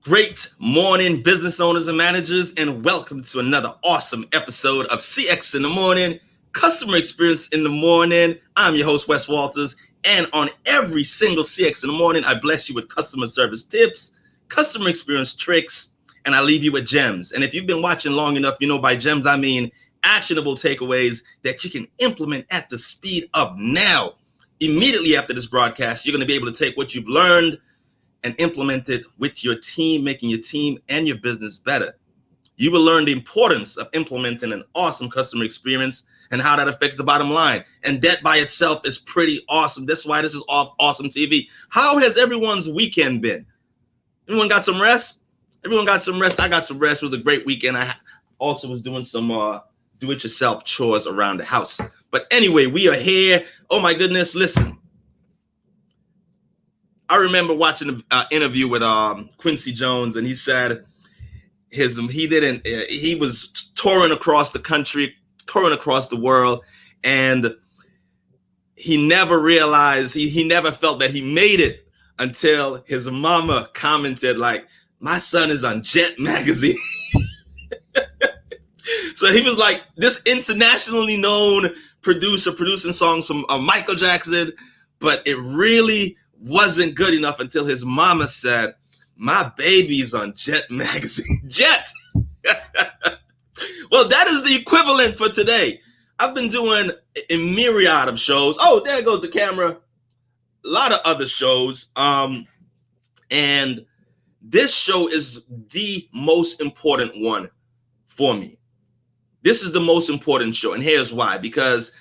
Great morning, business owners and managers, and welcome to another awesome episode of CX in the Morning, Customer Experience in the Morning. I'm your host, Wess Walters, and on every single CX in the Morning, I bless you with customer service tips, customer experience tricks, and I leave you with gems. And if you've been watching long enough, you know by gems, I mean actionable takeaways that you can implement at the speed of now. Immediately after this broadcast, you're going to be able to take what you've learned and implement it with your team, making your team and your business better. You will learn the importance of implementing an awesome customer experience and how that affects the bottom line. And that by itself is pretty awesome. That's why this is awesome TV. How has everyone's weekend been? Everyone got some rest? Everyone got some rest? I got some rest. It was a great weekend. I also was doing some do-it-yourself chores around the house. But anyway, we are here. Oh my goodness, listen. I remember watching an interview with Quincy Jones, and he said he was touring across the country, touring across the world, and he never realized, he never felt that he made it until his mama commented like, "My son is on Jet magazine." So he was like this internationally known producer producing songs from Michael Jackson, but it really wasn't good enough until his mama said, "My baby's on Jet magazine." Jet. Well, that is the equivalent for today. I've been doing a myriad of shows. Oh, there goes the camera. A lot of other shows. And this show is the most important one for me. This is the most important show. And here's why. Because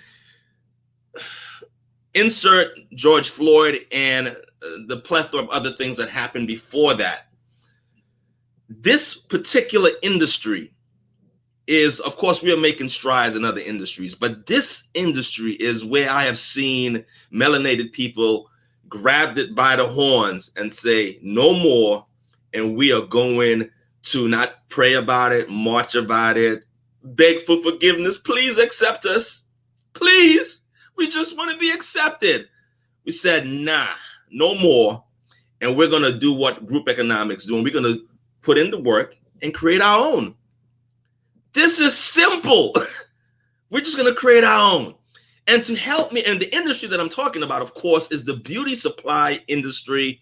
insert George Floyd and the plethora of other things that happened before that. This particular industry is, of course, we are making strides in other industries, but this industry is where I have seen melanated people grab it by the horns and say, no more, and we are going to not pray about it, march about it, beg for forgiveness. Please accept us. Please. We just want to be accepted. We said, nah, no more. And we're going to do what group economics do. And we're going to put in the work and create our own. This is simple. We're just going to create our own. And to help me, and the industry that I'm talking about, of course, is the beauty supply industry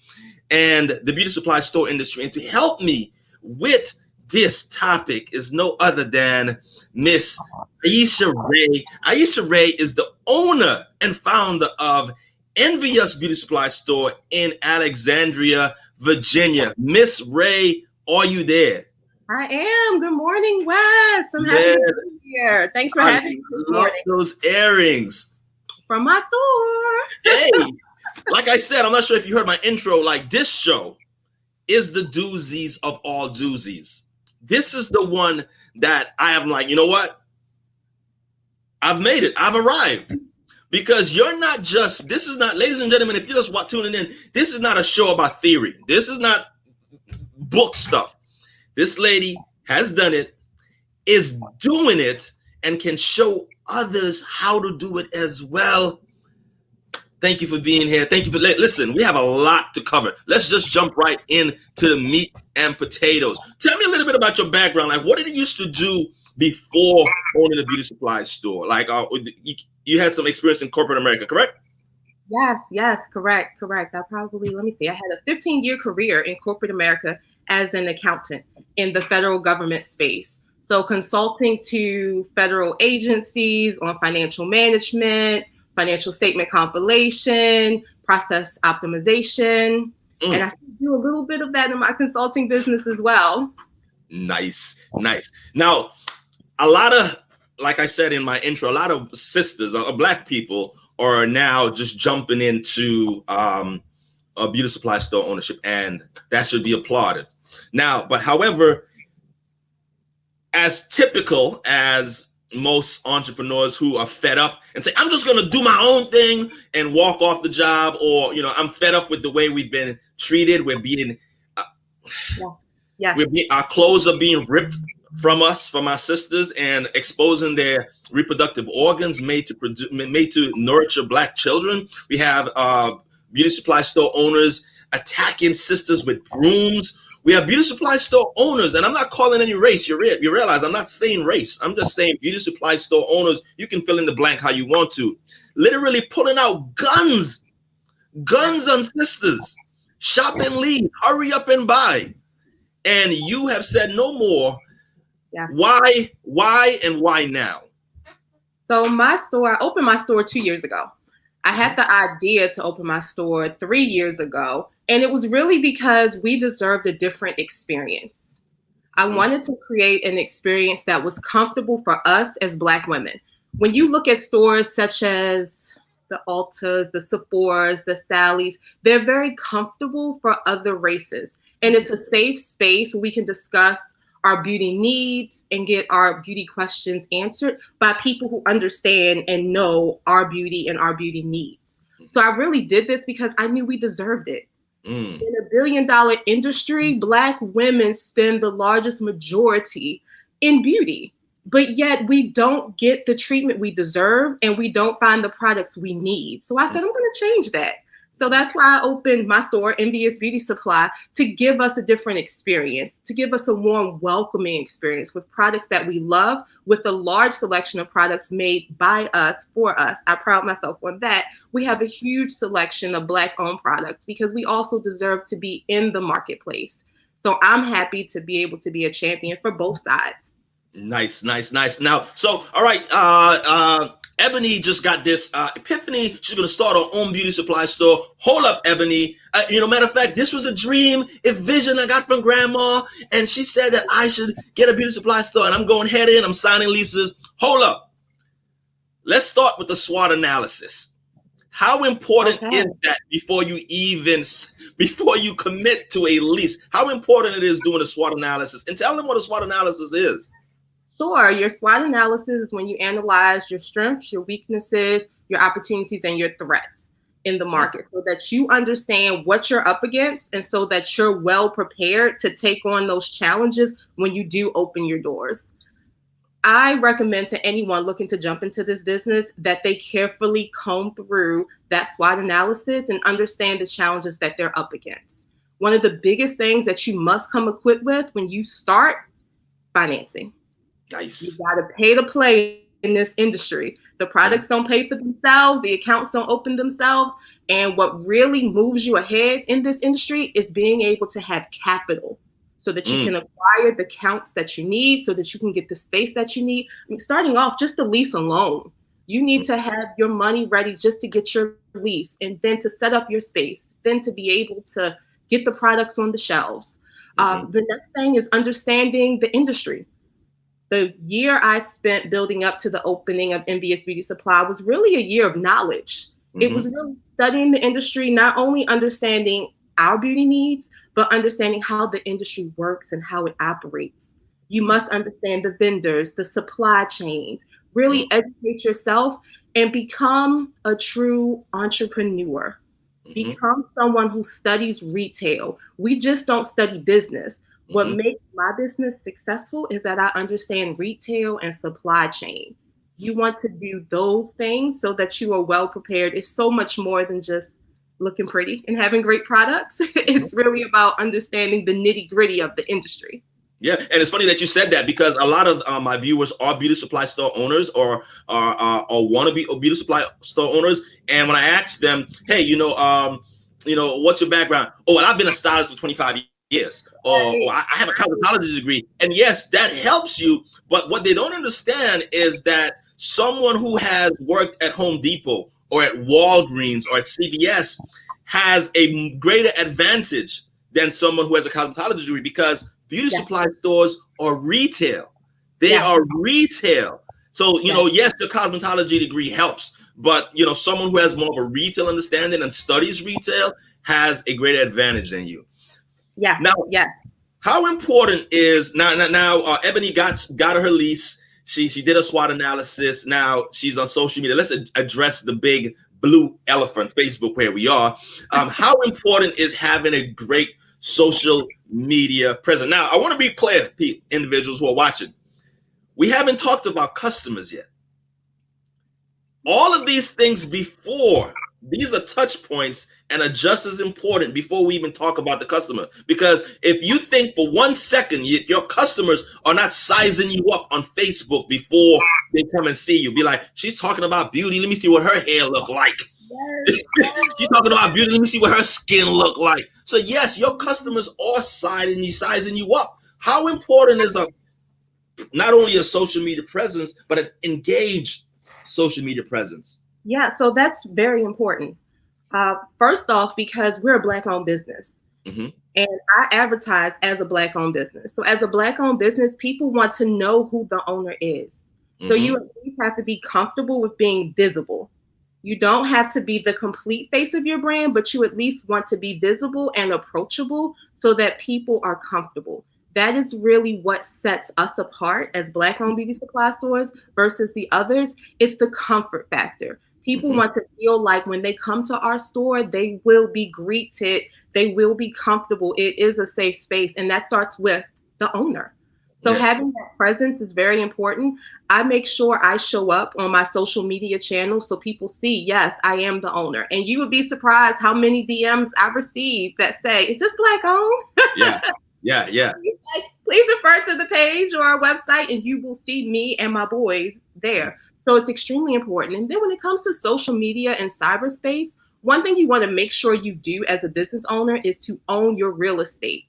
and the beauty supply store industry. And to help me with this topic is no other than Miss Aisha Ray. Aisha Ray is the owner and founder of Envious Beauty Supply Store in Alexandria, Virginia. Miss Ray, are you there? I am. Good morning, Wes. I'm happy to be here. Thanks for having me. I love those earrings. From my store. Hey, like I said, I'm not sure if you heard my intro, like this show is the doozies of all doozies. This is the one that I am like, you know what? I've made it. I've arrived. Because you're not just, this is not, ladies and gentlemen, if you're just tuning in, this is not a show about theory. This is not book stuff. This lady has done it, is doing it, and can show others how to do it as well. Thank you for being here. Thank you for, listen, we have a lot to cover. Let's just jump right into the meat and potatoes. Tell me a little bit about your background. Like, what did you used to do before owning a beauty supply store? Like, you had some experience in corporate America, correct? Yes, correct. I had a 15-year career in corporate America as an accountant in the federal government space. So consulting to federal agencies on financial management, financial statement compilation, process optimization. And I do a little bit of that in my consulting business as well. Nice. Now, a lot of, like I said in my intro, a lot of sisters, Black people are now just jumping into a beauty supply store ownership, and that should be applauded. Now, but however, as typical as most entrepreneurs who are fed up and say, I'm just going to do my own thing and walk off the job, or, I'm fed up with the way we've been treated. We're being, our clothes are being ripped from us, from our sisters, and exposing their reproductive organs made to nurture Black children. We have beauty supply store owners attacking sisters with brooms We have beauty supply store owners, and I'm not calling any race. You realize I'm not saying race. I'm just saying beauty supply store owners. You can fill in the blank how you want to. Literally pulling out guns on sisters. Shop and leave. Hurry up and buy. And you have said no more. Yeah. Why, and why now? So I opened my store 2 years ago. I had the idea to open my store 3 years ago, and it was really because we deserved a different experience. I wanted to create an experience that was comfortable for us as Black women. When you look at stores such as the Ultas, the Sephoras, the Sally's, they're very comfortable for other races. And it's a safe space where we can discuss our beauty needs and get our beauty questions answered by people who understand and know our beauty and our beauty needs. So I really did this because I knew we deserved it. In a $1 billion industry, Black women spend the largest majority in beauty, but yet we don't get the treatment we deserve and we don't find the products we need. So I said, I'm going to change that. So that's why I opened my store, Envious Beauty Supply, to give us a different experience, to give us a warm, welcoming experience with products that we love, with a large selection of products made by us, for us. I pride myself on that. We have a huge selection of Black-owned products because we also deserve to be in the marketplace. So I'm happy to be able to be a champion for both sides. Nice. Now, so, all right, Ebony just got this epiphany. She's going to start her own beauty supply store. Hold up, Ebony. Matter of fact, this was a dream, a vision I got from Grandma, and she said that I should get a beauty supply store, and I'm going head in. I'm signing leases. Hold up. Let's start with the SWOT analysis. How important is that before you commit to a lease? How important it is doing a SWOT analysis? And tell them what a SWOT analysis is. Sure. Your SWOT analysis is when you analyze your strengths, your weaknesses, your opportunities, and your threats in the market so that you understand what you're up against and so that you're well prepared to take on those challenges when you do open your doors. I recommend to anyone looking to jump into this business that they carefully comb through that SWOT analysis and understand the challenges that they're up against. One of the biggest things that you must come equipped with when you start, financing. Nice. You got to pay to play in this industry. The products don't pay for themselves. The accounts don't open themselves. And what really moves you ahead in this industry is being able to have capital so that you can acquire the counts that you need, so that you can get the space that you need. I mean, starting off, just the lease alone, you need to have your money ready just to get your lease and then to set up your space, then to be able to get the products on the shelves. The next thing is understanding the industry. The year I spent building up to the opening of Envious Beauty Supply was really a year of knowledge. It was really studying the industry, not only understanding our beauty needs, but understanding how the industry works and how it operates. You must understand the vendors, the supply chains, really educate yourself and become a true entrepreneur. Become someone who studies retail. We just don't study business. What makes my business successful is that I understand retail and supply chain. You want to do those things so that you are well prepared. It's so much more than just looking pretty and having great products. It's really about understanding the nitty gritty of the industry. Yeah, and it's funny that you said that because a lot of my viewers are beauty supply store owners or want to be beauty supply store owners. And when I ask them, hey, what's your background? Oh, well, I've been a stylist for 25 years. Or I have a cosmetology degree. And yes, that helps you. But what they don't understand is that someone who has worked at Home Depot or at Walgreens or at CVS has a greater advantage than someone who has a cosmetology degree because beauty supply stores are retail. They are retail. So, yes, your cosmetology degree helps, but, someone who has more of a retail understanding and studies retail has a greater advantage than you. Yeah. Now, how important is now Ebony got her lease. She did a SWOT analysis. Now she's on social media. Let's address the big blue elephant, Facebook, where we are. How important is having a great social media presence? Now, I want to be clear, individuals who are watching. We haven't talked about customers yet. All of these things before these are touch points and are just as important before we even talk about the customer. Because if you think for 1 second your customers are not sizing you up on Facebook before they come and see you, be like, she's talking about beauty. Let me see what her hair look like. She's talking about beauty. Let me see what her skin look like. So yes, your customers are sizing you up. How important is not only a social media presence, but an engaged social media presence? Yeah, so that's very important. First off, because we're a Black-owned business, and I advertise as a Black-owned business. So as a Black-owned business, people want to know who the owner is. So you at least have to be comfortable with being visible. You don't have to be the complete face of your brand, but you at least want to be visible and approachable so that people are comfortable. That is really what sets us apart as Black-owned beauty supply stores versus the others. It's the comfort factor. People want to feel like when they come to our store, they will be greeted, they will be comfortable. It is a safe space, and that starts with the owner. So having that presence is very important. I make sure I show up on my social media channels so people see, yes, I am the owner. And you would be surprised how many DMs I receive that say, is this Black-owned? Yeah. Please refer to the page or our website and you will see me and my boys there. So it's extremely important. And then when it comes to social media and cyberspace, one thing you want to make sure you do as a business owner is to own your real estate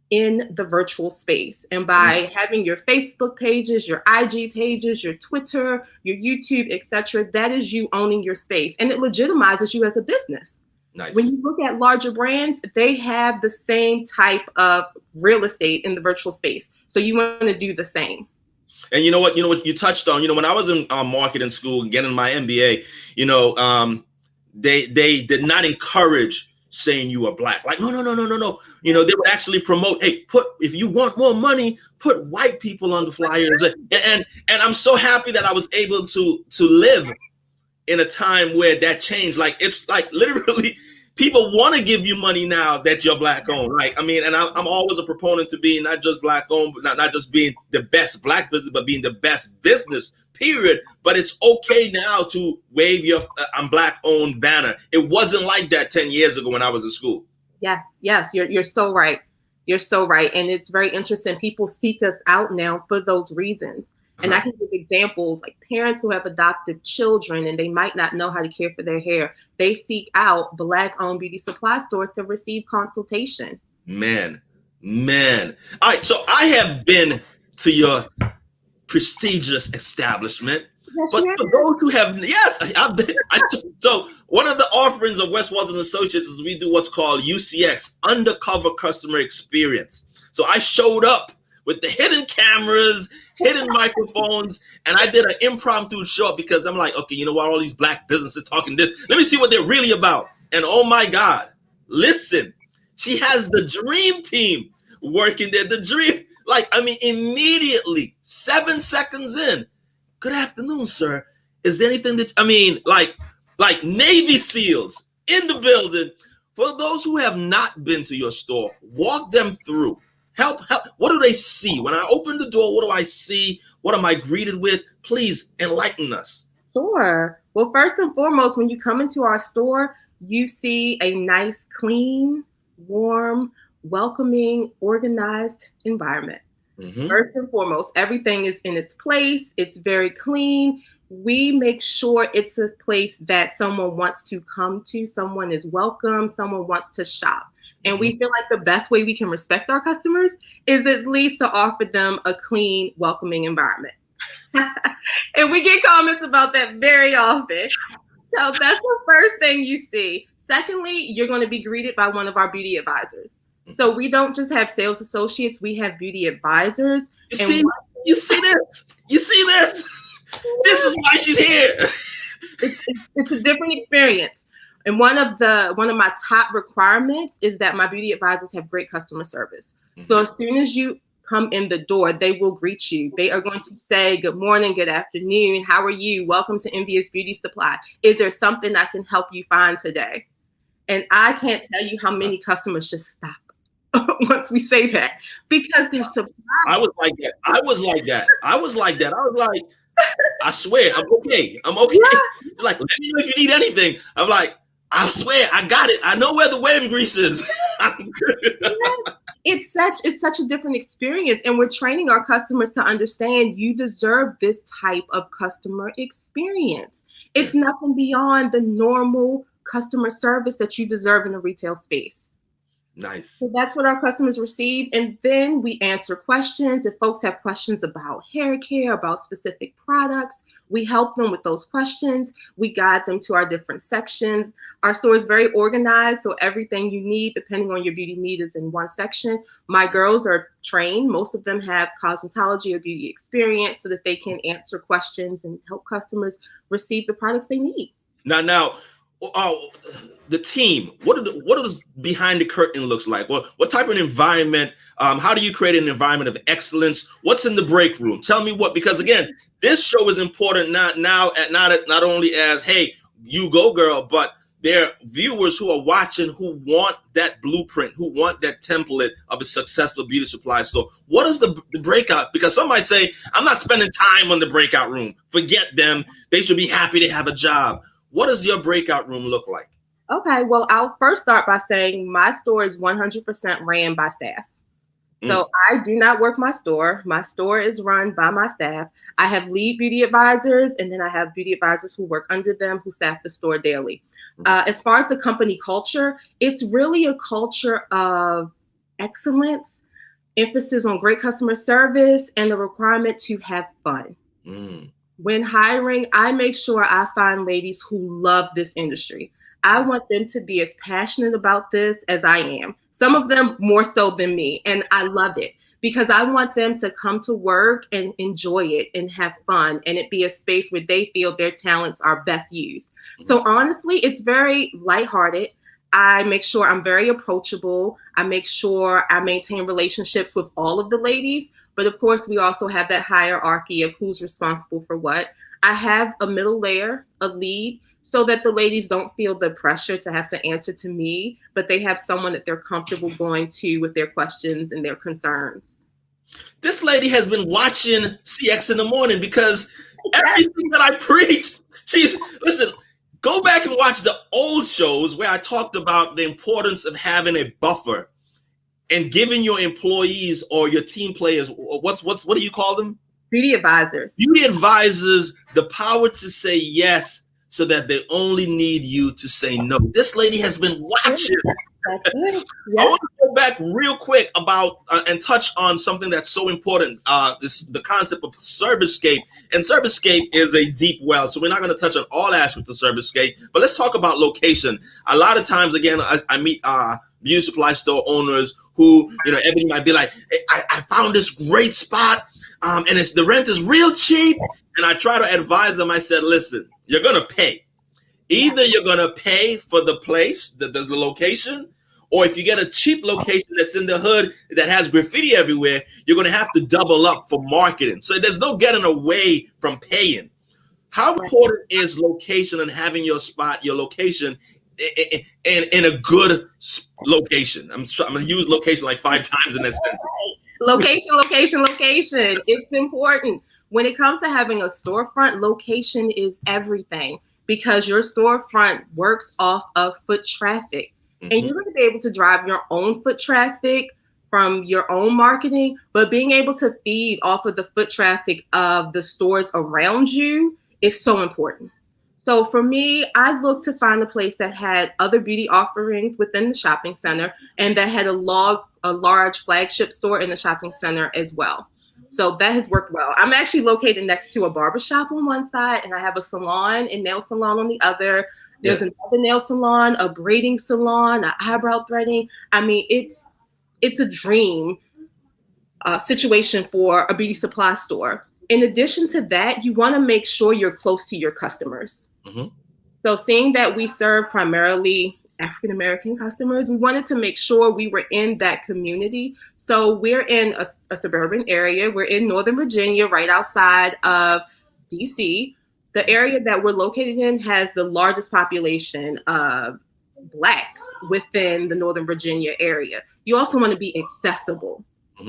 in the virtual space. And by having your Facebook pages, your IG pages, your Twitter, your YouTube, etc., that is you owning your space. And it legitimizes you as a business. Nice. When you look at larger brands, they have the same type of real estate in the virtual space. So you want to do the same. And you know what you touched on, when I was in marketing school and getting my MBA, they did not encourage saying you are Black. Like, no. They would actually promote, hey, if you want more money, put white people on the flyers. And I'm so happy that I was able to live in a time where that changed. Like, it's like literally people want to give you money now that you're Black-owned. Like, and I'm always a proponent to being not just Black-owned, but not just being the best Black business, but being the best business, period. But it's okay now to wave your I'm Black-owned banner. It wasn't like that 10 years ago when I was in school. Yes, you're so right. You're so right. And it's very interesting. People seek us out now for those reasons. And I can give examples like parents who have adopted children and they might not know how to care for their hair. They seek out Black-owned beauty supply stores to receive consultation. Man. All right. So I have been to your prestigious establishment. But for those who have, I've been. So one of the offerings of Wess Walters and Associates is we do what's called UCX, Undercover Customer Experience. So I showed up with the hidden cameras, hidden microphones, and I did an impromptu show because I'm like, okay, you know what? All these Black businesses talking this. Let me see what they're really about. And oh my God, listen, she has the dream team working there. The dream, immediately, 7 seconds in. Good afternoon, sir. Is there anything that, like Navy SEALs in the building. For those who have not been to your store, walk them through. Help. What do they see? When I open the door, what do I see? What am I greeted with? Please enlighten us. Sure. Well, first and foremost, when you come into our store, you see a nice, clean, warm, welcoming, organized environment. First and foremost, everything is in its place. It's very clean. We make sure it's a place that someone wants to come to. Someone is welcome. Someone wants to shop. And we feel like the best way we can respect our customers is at least to offer them a clean, welcoming environment. And we get comments about that very often. So that's the first thing you see. Secondly, you're going to be greeted by one of our beauty advisors. So we don't just have sales associates, we have beauty advisors. You see this? This is why she's here. It's a different experience. And one of my top requirements is that my beauty advisors have great customer service. So as soon as you come in the door, they will greet you. They are going to say, good morning, good afternoon. How are you? Welcome to Envious Beauty Supply. Is there something I can help you find today? And I can't tell you how many customers just stop once we say that because they're surprised. I was like that. I was like, I swear, I'm okay. I'm okay. Yeah. She's like, let me know if you need anything. I'm like, I swear, I got it. I know where the wave grease is. I'm good. It's such a different experience, and we're training our customers to understand you deserve this type of customer experience. It's Yes. nothing beyond the normal customer service that you deserve in a retail space. Nice. So that's what our customers receive. And then we answer questions. If folks have questions about hair care, about specific products, we help them with those questions. We guide them to our different sections. Our store is very organized, so everything you need, depending on your beauty need, is in one section. My girls are trained. Most of them have cosmetology or beauty experience so that they can answer questions and help customers receive the products they need. Now, the team. What does behind the curtain looks like? What type of environment? How do you create an environment of excellence? What's in the break room? Tell me what, because again, this show is important not only as, hey, you go girl, but there are viewers who are watching who want that blueprint, who want that template of a successful beauty supply store. What is the breakout? Because some might say, I'm not spending time on the breakout room. Forget them. They should be happy to have a job. What does your breakout room look like? Okay, well, I'll first start by saying my store is 100% ran by staff. So I do not work my store. My store is run by my staff. I have lead beauty advisors, and then I have beauty advisors who work under them who staff the store daily. As far as the company culture, it's really a culture of excellence, emphasis on great customer service, and the requirement to have fun. When hiring, I make sure I find ladies who love this industry. I want them to be as passionate about this as I am. Some of them more so than me, and I love it because I want them to come to work and enjoy it and have fun, and it be a space where they feel their talents are best used. So honestly, it's very lighthearted. I make sure I'm very approachable. I make sure I maintain relationships with all of the ladies. But of course, we also have that hierarchy of who's responsible for what. I have a middle layer, a lead, so that the ladies don't feel the pressure to have to answer to me, but they have someone that they're comfortable going to with their questions and their concerns. This lady has been watching CX in the morning because everything that I preach, listen, go back and watch the old shows where I talked about the importance of having a buffer and giving your employees or your team players, what do you call them? Beauty advisors. Beauty advisors, the power to say yes so that they only need you to say no. This lady has been watching. That's it. Yeah. I want to go back real quick about and touch on something that's so important, the concept of ServiceScape. And ServiceScape is a deep well, so we're not going to touch on all aspects of ServiceScape, but let's talk about location. A lot of times, again, I meet beauty supply store owners who, everybody might be like, hey, I found this great spot, and the rent is real cheap. And I try to advise them. I said, listen, you're going to pay. Either you're going to pay for the place, the location, or if you get a cheap location that's in the hood that has graffiti everywhere, you're going to have to double up for marketing. So there's no getting away from paying. How important is location and having your spot, your location, in a good location? I'm going to use location like 5 times in that sentence. Location. It's important. When it comes to having a storefront, location is everything because your storefront works off of foot traffic. And you're going to be able to drive your own foot traffic from your own marketing, but being able to feed off of the foot traffic of the stores around you is so important. So for me, I looked to find a place that had other beauty offerings within the shopping center and that had a large flagship store in the shopping center as well. So that has worked well. I'm actually located next to a barbershop on one side, and I have a salon and nail salon on the other. There's another nail salon, a braiding salon, an eyebrow threading. I mean, it's a dream situation for a beauty supply store. In addition to that, you want to make sure you're close to your customers. So seeing that we serve primarily African-American customers, we wanted to make sure we were in that community. So we're in a suburban area. We're in Northern Virginia, right outside of DC. The area that we're located in has the largest population of Blacks within the Northern Virginia area. You also want to be accessible.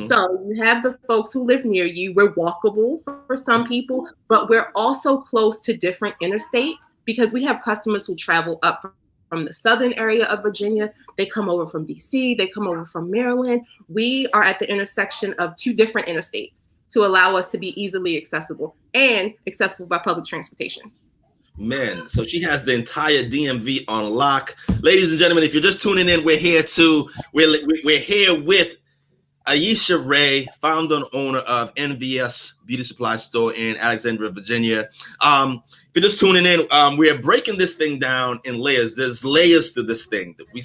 So you have the folks who live near you. We're walkable for some people, but we're also close to different interstates because we have customers who travel up from the southern area of Virginia. They come over from DC, they come over from Maryland. We are at the intersection of two different interstates to allow us to be easily accessible and accessible by public transportation. Man, so she has the entire DMV on lock. Ladies and gentlemen, if you're just tuning in, we're here with Aisha Ray, founder and owner of NVS Beauty Supply Store in Alexandria, Virginia. If you're just tuning in, we are breaking this thing down in layers. There's layers to this thing. We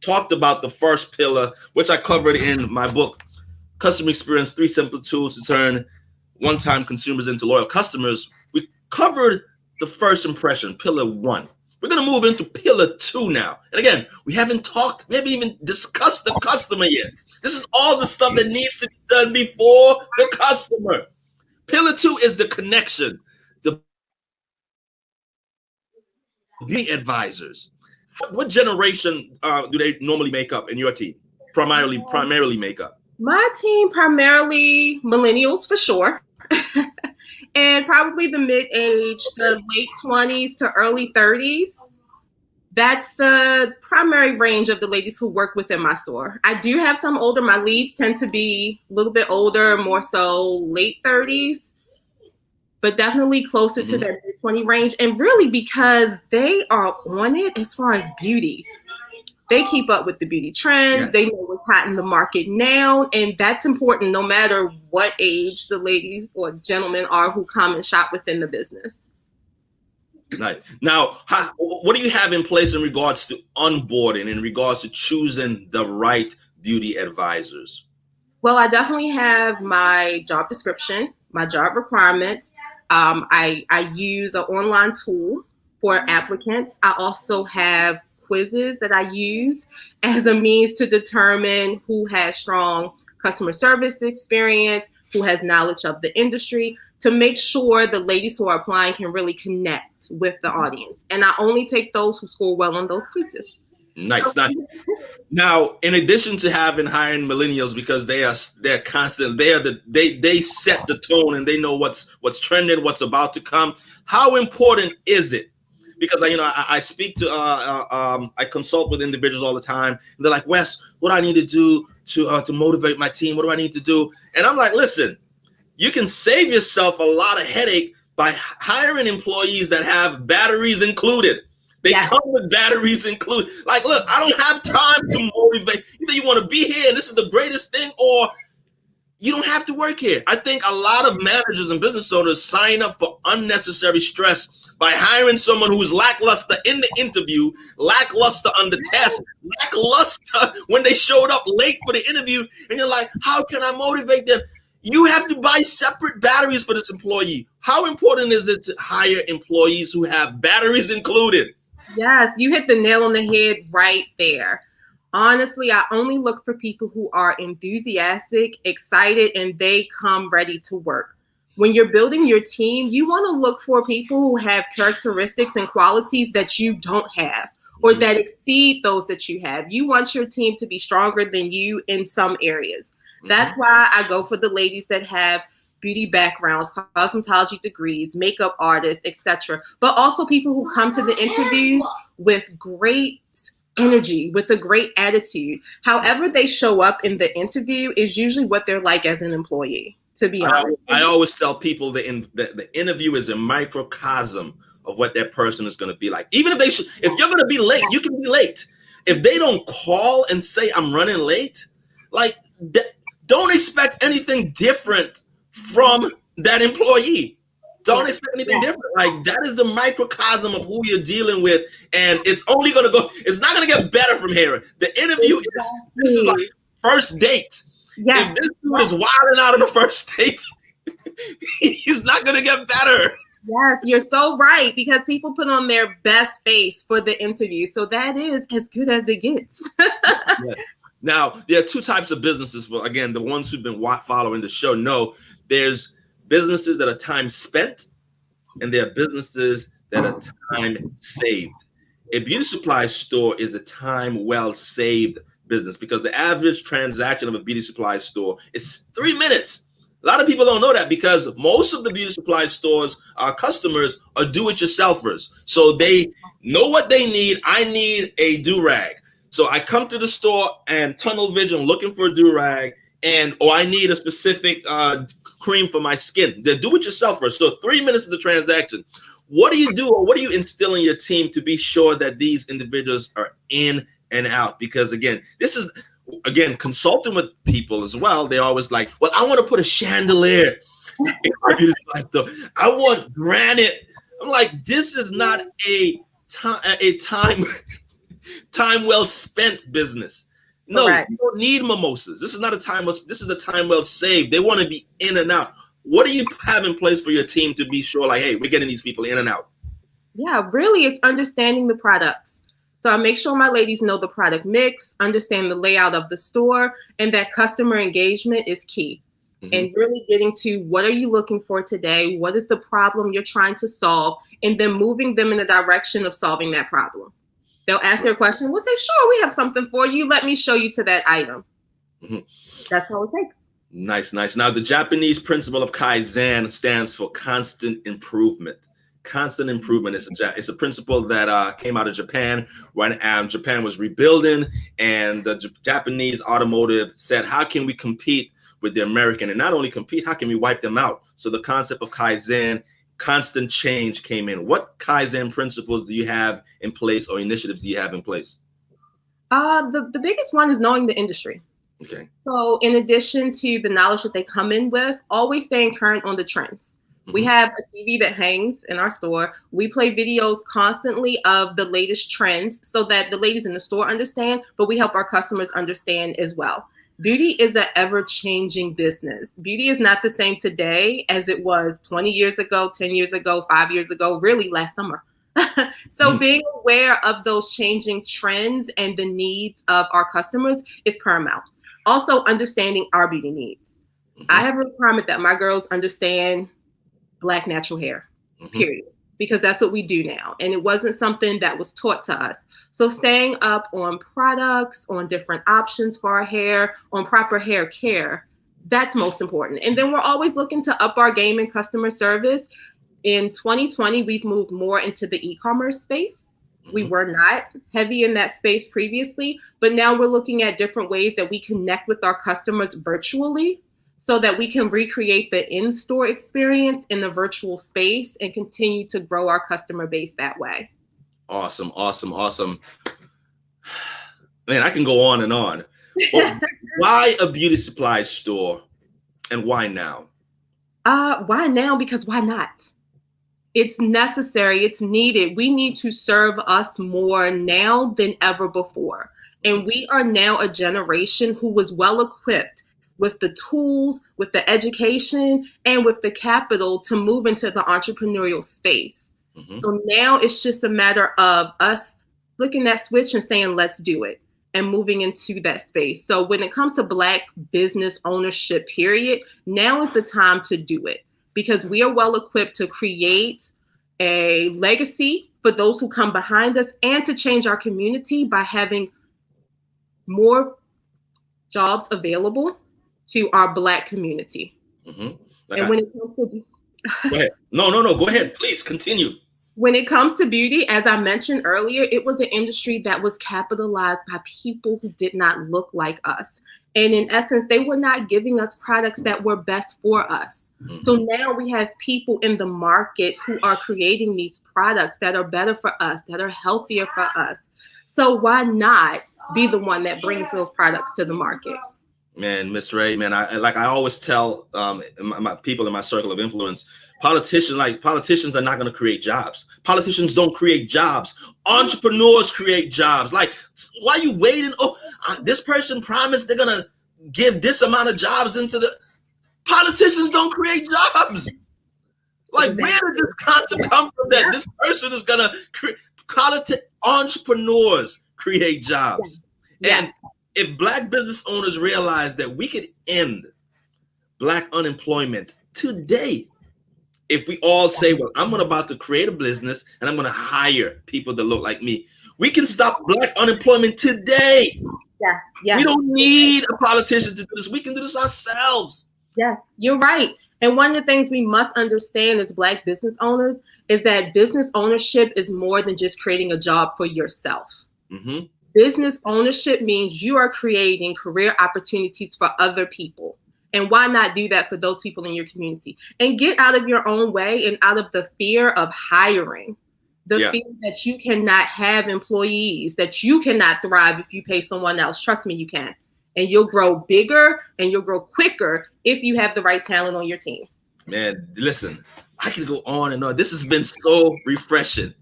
talked about the first pillar, which I covered in my book, Customer Experience, 3 Simple Tools to Turn One-Time Consumers into Loyal Customers. We covered the first impression, pillar 1. We're going to move into pillar 2 now. And again, we haven't even discussed the customer yet. This is all the stuff that needs to be done before the customer. Pillar 2 is the connection. The beauty advisors. What generation do they normally make up in your team? Primarily make up? My team, primarily millennials for sure. And probably the mid-age, the late 20s to early 30s. That's the primary range of the ladies who work within my store. I do have some older. My leads tend to be a little bit older, more so late 30s, but definitely closer to that mid-20 range. And really because they are on it as far as beauty. They keep up with the beauty trends. Yes. They know what's hot in the market now. And that's important no matter what age the ladies or gentlemen are who come and shop within the business. Right. Now, what do you have in place in regards to onboarding, in regards to choosing the right beauty advisors? Well, I definitely have my job description, my job requirements. I use an online tool for applicants. I also have quizzes that I use as a means to determine who has strong customer service experience, who has knowledge of the industry, to make sure the ladies who are applying can really connect with the audience. And I only take those who score well on those quizzes. Nice. Now, in addition to hiring millennials, because they're constant, they set the tone and they know what's trending, what's about to come. How important is it? Because I speak to I consult with individuals all the time. And they're like, Wes, what do I need to do to motivate my team? What do I need to do? And I'm like, listen, you can save yourself a lot of headache by hiring employees that have batteries included. They come with batteries included. Like, look, I don't have time to motivate. Either you want to be here and this is the greatest thing, or you don't have to work here. I think a lot of managers and business owners sign up for unnecessary stress by hiring someone who's lackluster in the interview, lackluster on the test, lackluster when they showed up late for the interview. And you're like, how can I motivate them? You have to buy separate batteries for this employee. How important is it to hire employees who have batteries included? Yes, you hit the nail on the head right there. Honestly, I only look for people who are enthusiastic, excited, and they come ready to work. When you're building your team, you want to look for people who have characteristics and qualities that you don't have or that exceed those that you have. You want your team to be stronger than you in some areas. That's why I go for the ladies that have beauty backgrounds, cosmetology degrees, makeup artists, etc. But also people who come to the interviews with great energy, with a great attitude. However they show up in the interview is usually what they're like as an employee, to be honest. I always tell people that the interview is a microcosm of what that person is going to be like. Even if you're going to be late, you can be late. If they don't call and say, I'm running late, like don't expect anything different from that employee. Don't expect anything different. Like, that is the microcosm of who you're dealing with. And it's only going to it's not going to get better from here. The interview this is like first date. If this dude is wilding out on the first date, he's not going to get better. Yes, you're so right, because people put on their best face for the interview. So that is as good as it gets. Now, there are two types of businesses. For, again, the ones who've been following the show know there's businesses that are time spent, and there are businesses that are time saved. A beauty supply store is a time well saved business, because the average transaction of a beauty supply store is 3 minutes. A lot of people don't know that, because most of the beauty supply stores, our customers are do-it-yourselfers. So they know what they need. I need a do-rag. So I come to the store and tunnel vision looking for a do-rag, or I need a specific cream for my skin. They're do-it-yourselfers. So 3 minutes of the transaction. What do you do, or what do you instill in your team to be sure that these individuals are in and out? Because again, this is, consulting with people as well. They're always like, well, I want to put a chandelier in my beauty supply store. I want granite. I'm like, this is not a time well spent business. No, Correct. you don't need mimosas. This is not a time this is a time well saved. They want to be in and out. What do you have in place for your team to be sure, like, hey, we're getting these people in and out? Yeah, really, it's understanding the products. So I make sure my ladies know the product mix, understand the layout of the store, and that customer engagement is key. Mm-hmm. And really getting to what are you looking for today? What is the problem you're trying to solve? And then moving them in the direction of solving that problem. They'll ask their question. We'll say, sure, we have something for you. Let me show you to that item. Mm-hmm. That's all it takes. Nice. Now, the Japanese principle of Kaizen stands for constant improvement. Constant improvement is a principle that came out of Japan when Japan was rebuilding, and the Japanese automotive said, how can we compete with the American? And not only compete, how can we wipe them out? So the concept of Kaizen, constant change, came in. What Kaizen principles do you have in place, or initiatives do you have in place? The biggest one is knowing the industry. Okay. So in addition to the knowledge that they come in with, always staying current on the trends. Mm-hmm. We have a TV that hangs in our store. We play videos constantly of the latest trends so that the ladies in the store understand, but we help our customers understand as well. Beauty is an ever-changing business. Beauty is not the same today as it was 20 years ago, 10 years ago, 5 years ago, really last summer. So being aware of those changing trends and the needs of our customers is paramount. Also understanding our beauty needs. Mm-hmm. I have a requirement that my girls understand Black natural hair, period, because that's what we do now. And it wasn't something that was taught to us. So staying up on products, on different options for our hair, on proper hair care, that's most important. And then we're always looking to up our game in customer service. In 2020, we've moved more into the e-commerce space. We were not heavy in that space previously, but now we're looking at different ways that we connect with our customers virtually so that we can recreate the in-store experience in the virtual space and continue to grow our customer base that way. Awesome. Man, I can go on and on. Well, why a beauty supply store, and why now? Why now? Because why not? It's necessary. It's needed. We need to serve us more now than ever before. And we are now a generation who was well equipped with the tools, with the education, and with the capital to move into the entrepreneurial space. Mm-hmm. So now it's just a matter of us flicking that switch and saying, let's do it, and moving into that space. So when it comes to Black business ownership, period, now is the time to do it, because we are well equipped to create a legacy for those who come behind us and to change our community by having more jobs available to our Black community. Mm-hmm. And when it comes to go ahead. No, go ahead. Please continue. When it comes to beauty, as I mentioned earlier, it was an industry that was capitalized by people who did not look like us. And in essence, they were not giving us products that were best for us. Mm-hmm. So now we have people in the market who are creating these products that are better for us, that are healthier for us. So why not be the one that brings those products to the market? Man, Miss Ray, man, I always tell my people in my circle of influence, politicians are not going to create jobs. Politicians don't create jobs. Entrepreneurs create jobs. Like, why are you waiting? Oh, this person promised they're going to give this amount of jobs into the... Politicians don't create jobs. Like, exactly. Where did this concept come from that this person is going to create... Entrepreneurs create jobs. Yes. And if Black business owners realize that we could end Black unemployment today, if we all say, well, I'm about to create a business and I'm going to hire people that look like me, we can stop Black unemployment today. Yes, yes. We don't need a politician to do this. We can do this ourselves. Yes, you're right. And one of the things we must understand as Black business owners is that business ownership is more than just creating a job for yourself. Mm-hmm. Business ownership means you are creating career opportunities for other people. And why not do that for those people in your community? And get out of your own way and out of the fear of hiring. The fear that you cannot have employees, that you cannot thrive if you pay someone else. Trust me, you can. And you'll grow bigger and you'll grow quicker if you have the right talent on your team. Man, listen, I can go on and on. This has been so refreshing.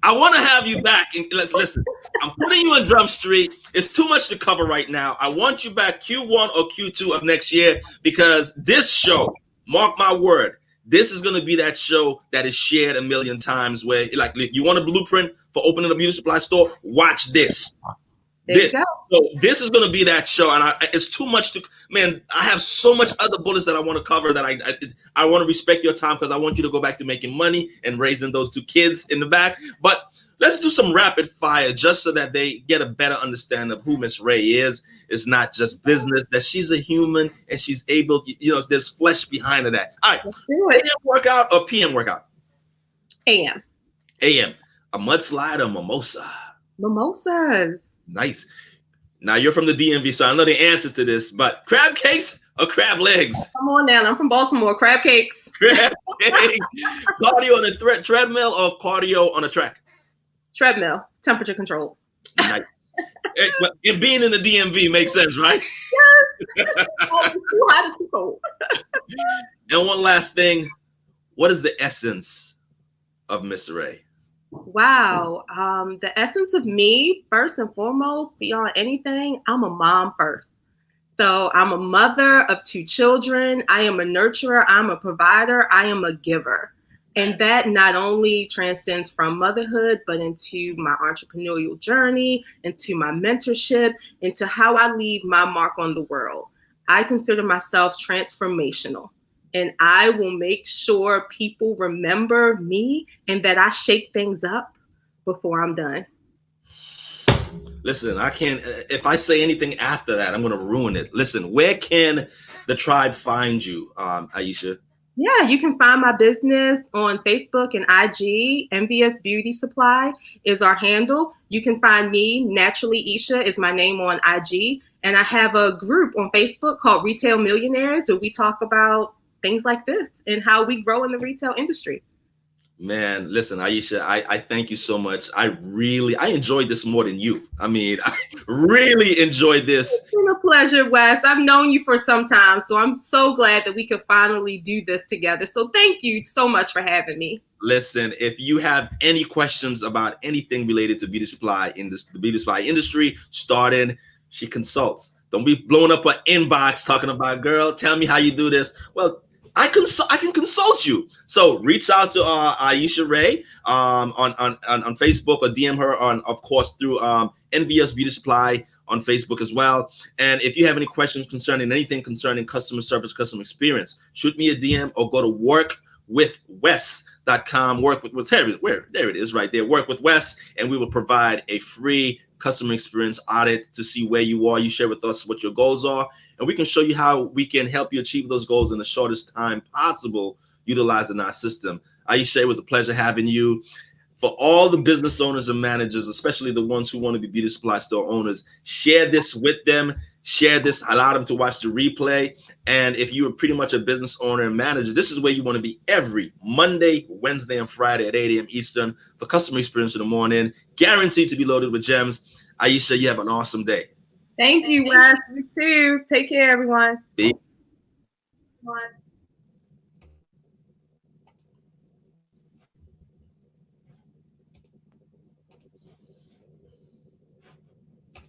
I want to have you back. And let's listen. I'm putting you on Drum Street. It's too much to cover right now. I want you back Q1 or Q2 of next year, because this show, mark my word, this is going to be that show that is shared a million times. Where, like, you want a blueprint for opening a beauty supply store? Watch this. So this is going to be that show, and it's too much to, man, I have so much other bullets that I want to cover that I want to respect your time, because I want you to go back to making money and raising those two kids in the back. But let's do some rapid fire just so that they get a better understanding of who Miss Ray is. It's not just business, that she's a human and she's able, there's flesh behind of that. All right, AM workout or PM workout? AM. AM. A mudslide or mimosa? Mimosas. Nice. Now you're from the DMV, so I know the answer to this, but crab cakes or crab legs? Come on now, I'm from Baltimore. Crab cakes. Crab cakes. Cardio on a treadmill or cardio on a track? Treadmill. Temperature controlled. Nice. And being in the DMV makes sense, right? Yes. Too hot and too cold. And one last thing, what is the essence of Miss Ray? Wow. The essence of me, first and foremost, beyond anything, I'm a mom first. So I'm a mother of 2 children. I am a nurturer. I'm a provider. I am a giver. And that not only transcends from motherhood, but into my entrepreneurial journey, into my mentorship, into how I leave my mark on the world. I consider myself transformational. And I will make sure people remember me and that I shake things up before I'm done. Listen, I can't, if I say anything after that, I'm going to ruin it. Listen, where can the tribe find you, Aisha? Yeah, you can find my business on Facebook and IG. Envious Beauty Supply is our handle. You can find me, Naturally Isha is my name on IG. And I have a group on Facebook called Retail Millionaires, where we talk about things like this and how we grow in the retail industry. Man, listen, Aisha, I thank you so much. I enjoyed this more than you. I mean, I really enjoyed this. It's been a pleasure, Wes. I've known you for some time, so I'm so glad that we could finally do this together. So thank you so much for having me. Listen, if you have any questions about anything related to beauty supply in the beauty supply industry, starting, she consults. Don't be blowing up her inbox talking about, girl, tell me how you do this. Well, I can consult you. So reach out to Aisha Ray on Facebook, or DM her on, of course, through Envious Beauty Supply on Facebook as well. And if you have any questions concerning anything concerning customer service, customer experience, shoot me a DM or go to workwithwess.com. Work with there it is right there. Work with Wess, and we will provide a free customer experience audit to see where you are. You share with us what your goals are, and we can show you how we can help you achieve those goals in the shortest time possible, utilizing our system. Aisha, it was a pleasure having you. For all the business owners and managers, especially the ones who want to be beauty supply store owners, share this with them. Share this, allow them to watch the replay. And if you are pretty much a business owner and manager, this is where you want to be every Monday, Wednesday, and Friday at 8 a.m. Eastern for customer experience in the morning, guaranteed to be loaded with gems. Aisha, you have an awesome day. Thank you, Wes. You too. Take care, everyone. Bye.